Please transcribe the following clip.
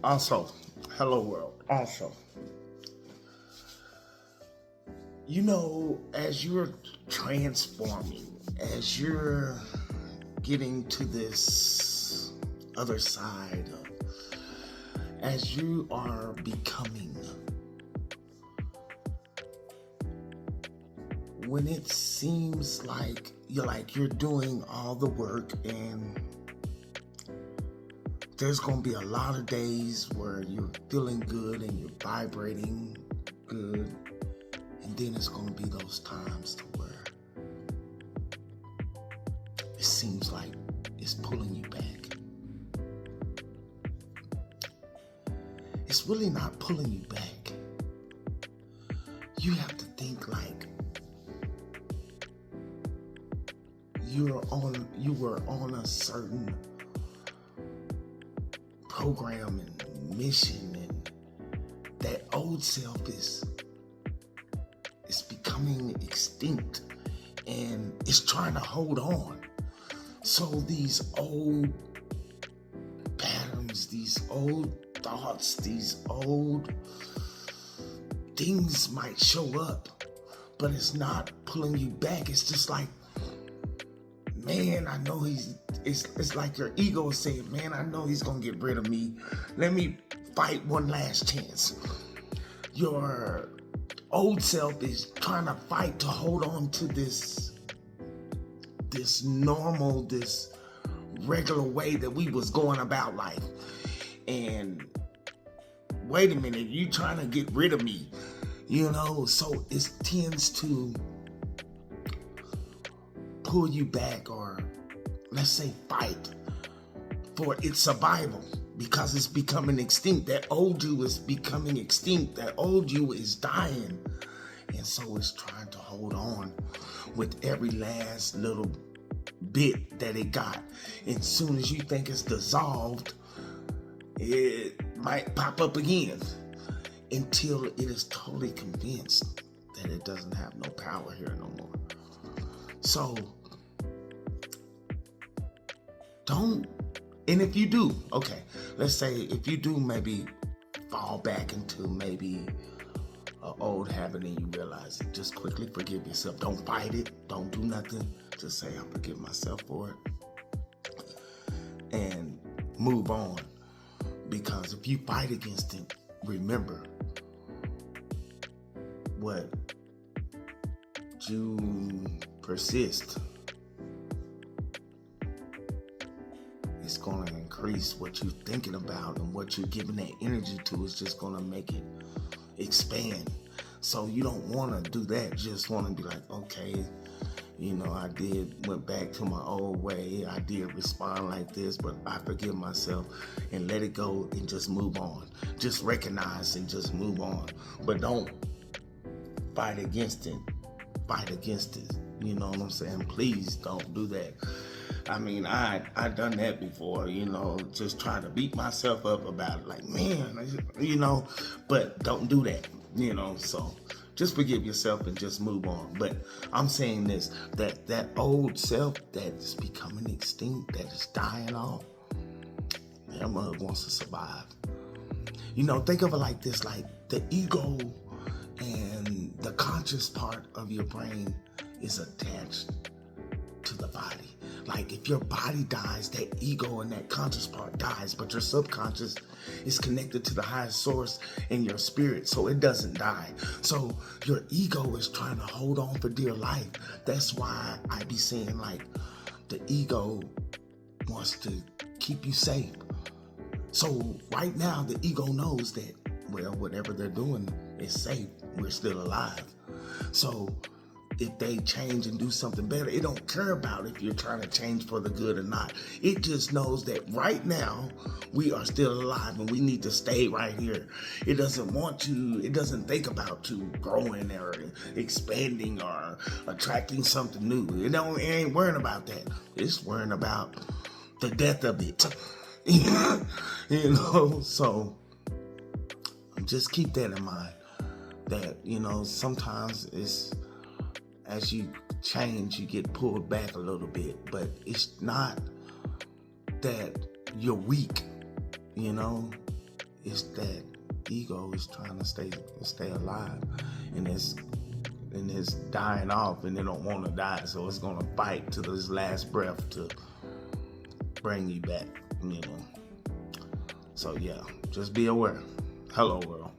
Also, hello world. Also, as you're transforming, as you're getting to this other side as you are becoming, when it seems like you're doing all the work and there's going to be a lot of days where you're feeling good and you're vibrating good, and then it's going to be those times to where it seems like it's pulling you back. It's really not pulling you back. You have to think like you were on a certain program and mission, and that old self is becoming extinct and it's trying to hold on. So these old patterns, these old thoughts, these old things might show up, but it's not pulling you back. It's just like, man, I know it's like your ego is saying, man, I know he's gonna get rid of me. Let me fight one last chance. Your old self is trying to fight to hold on to this normal, this regular way that we was going about life. And wait a minute, you trying to get rid of me, so it tends to pull you back, or let's say fight for its survival, because it's becoming extinct. That old you is becoming extinct. That old you is dying. And so it's trying to hold on with every last little bit that it got. And as soon as you think it's dissolved, it might pop up again until it is totally convinced that it doesn't have no power here no more. So don't, and if you do, okay, let's say if you do maybe fall back into maybe an old habit and you realize it, just quickly forgive yourself. Don't fight it. Don't do nothing. Just say, I forgive myself for it. And move on. Because if you fight against it, remember what you persist, it's going to increase what you're thinking about, and what you're giving that energy to is just going to make it expand. So you don't want to do that. You just want to be like, okay, I went back to my old way. I did respond like this, but I forgive myself and let it go and just move on. Just recognize and just move on. But don't fight against it. Fight against it. You know what I'm saying? Please don't do that. I mean, I done that before, just trying to beat myself up about it. Like, man, but don't do that, so just forgive yourself and just move on. But I'm saying this, that old self that is becoming extinct, that is dying off, that mug wants to survive. Think of it like this, like the ego and the conscious part of your brain is attached to the body. Like if your body dies, that ego and that conscious part dies, but your subconscious is connected to the highest source in your spirit, so it doesn't die. So your ego is trying to hold on for dear life. That's why I be saying like the ego wants to keep you safe. So right now the ego knows that, well, whatever they're doing is safe. We're still alive. So if they change and do something better, it don't care about if you're trying to change for the good or not. It just knows that right now we are still alive and we need to stay right here. It doesn't think about you growing or expanding or attracting something new. It ain't worrying about that. It's worrying about the death of it. So just keep that in mind, that, sometimes it's, as you change, you get pulled back a little bit, but it's not that you're weak, It's that ego is trying to stay alive, and it's dying off, and they don't want to die, so it's gonna fight to this last breath to bring you back, So yeah, just be aware. Hello, world.